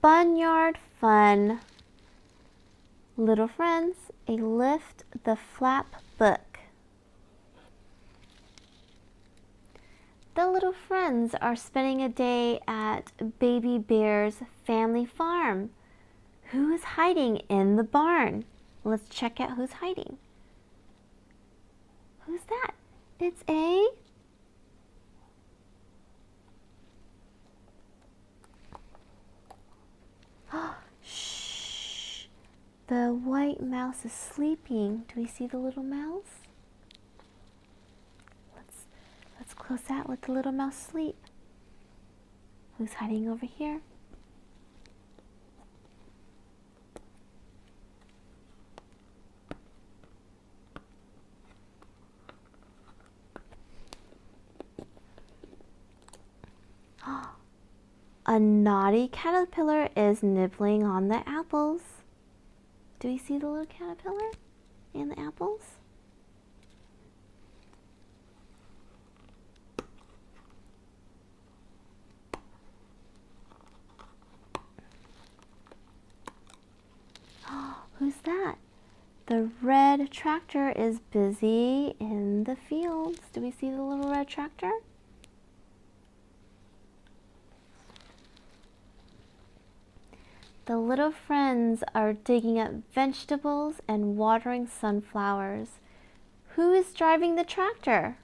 Barnyard Fun. Little friends, a lift the flap book. The little friends are spending a day at Baby Bear's family farm. Who is hiding in the barn? Let's check out who's hiding. Who's that? It's a shh. The white mouse is sleeping. Do we see the little mouse? Let's close that. Let the little mouse sleep. Who's hiding over here? A naughty caterpillar is nibbling on the apples. Do we see the little caterpillar and the apples? Who's that? The red tractor is busy in the fields. Do we see the little red tractor? The little friends are digging up vegetables and watering sunflowers. Who is driving the tractor?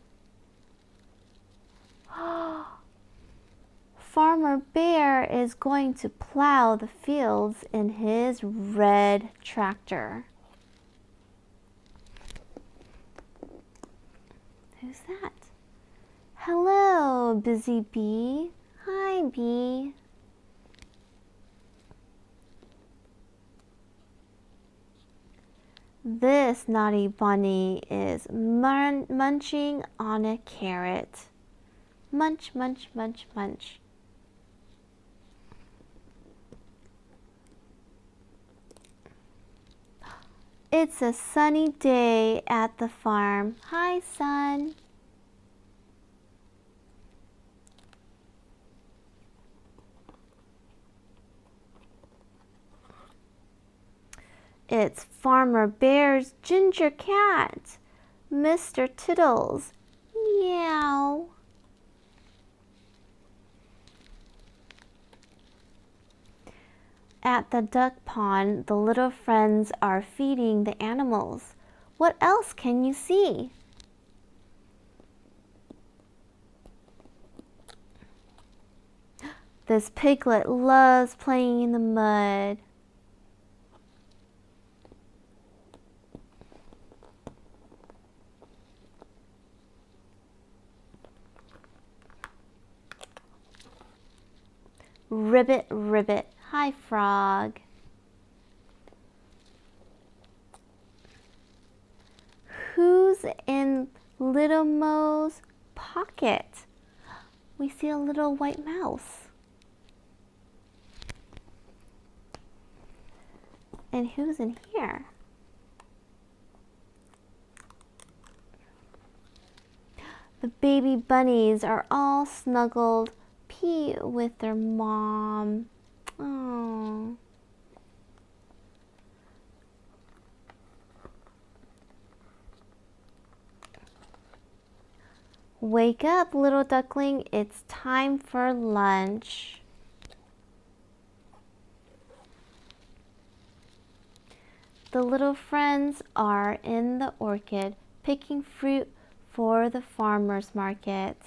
Farmer Bear is going to plow the fields in his red tractor. Who's that? Hello, busy bee. Hi, bee. This naughty bunny is munching on a carrot. Munch, munch, munch, munch. It's a sunny day at the farm. Hi, sun. It's Farmer Bear's ginger cat, Mr. Tittles. Meow. At the duck pond, the little friends are feeding the animals. What else can you see? This piglet loves playing in the mud. Ribbit, ribbit. Hi, frog. Who's in Little Moo's pocket? We see a little white mouse. And who's in here? The baby bunnies are all snuggled with their mom. Oh. Wake up, little duckling. It's time for lunch. The little friends are in the orchard picking fruit for the farmer's market.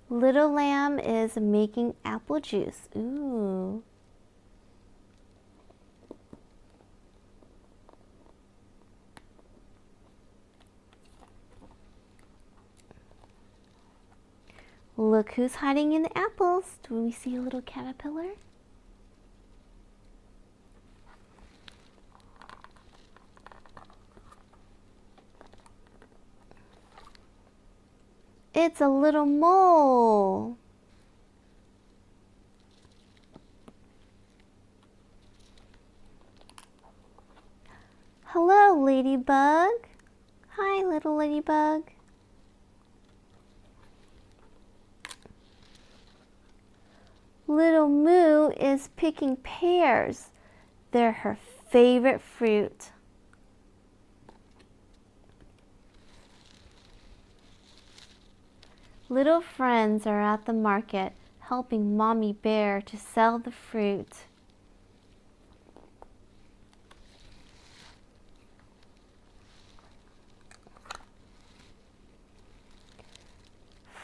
Little Lamb is making apple juice. Ooh. Look who's hiding in the apples. Do we see a little caterpillar? It's a little mole. Hello, ladybug. Hi, little ladybug. Little Moo is picking pears. They're her favorite fruit. Little friends are at the market helping Mommy Bear to sell the fruit.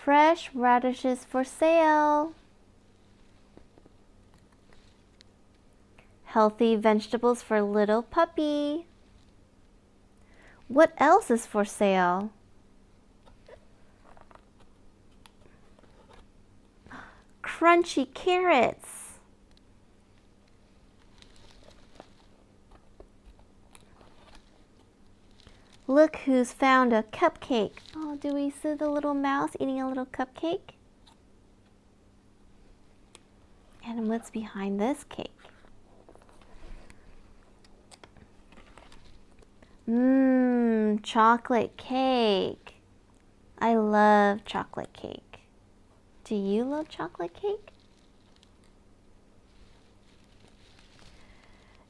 Fresh radishes for sale. Healthy vegetables for little puppy. What else is for sale? Crunchy carrots. Look who's found a cupcake. Oh, do we see the little mouse eating a little cupcake? And what's behind this cake? Chocolate cake. I love chocolate cake. Do you love chocolate cake?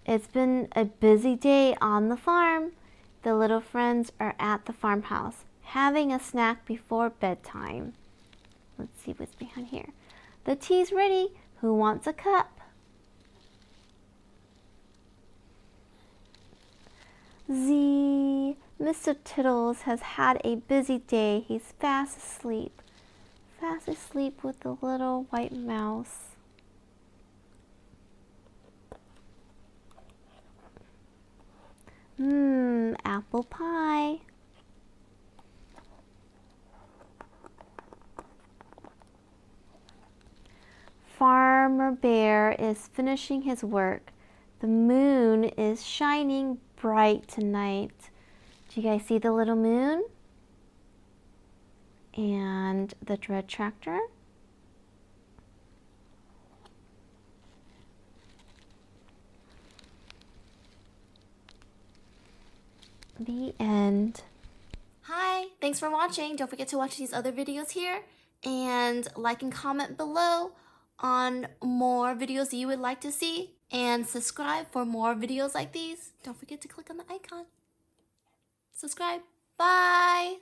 It's been a busy day on the farm. The little friends are at the farmhouse, having a snack before bedtime. Let's see what's behind here. The tea's ready. Who wants a cup? Mr. Tittles has had a busy day. He's fast asleep. Fast asleep with the little white mouse. Apple pie. Farmer Bear is finishing his work. The moon is shining bright tonight. Do you guys see the little moon? And the red tractor? The end. Hi, thanks for watching. Don't forget to watch these other videos here and like and comment below on more videos you would like to see, and subscribe for more videos like these. Don't forget to click on the icon. Subscribe. Bye.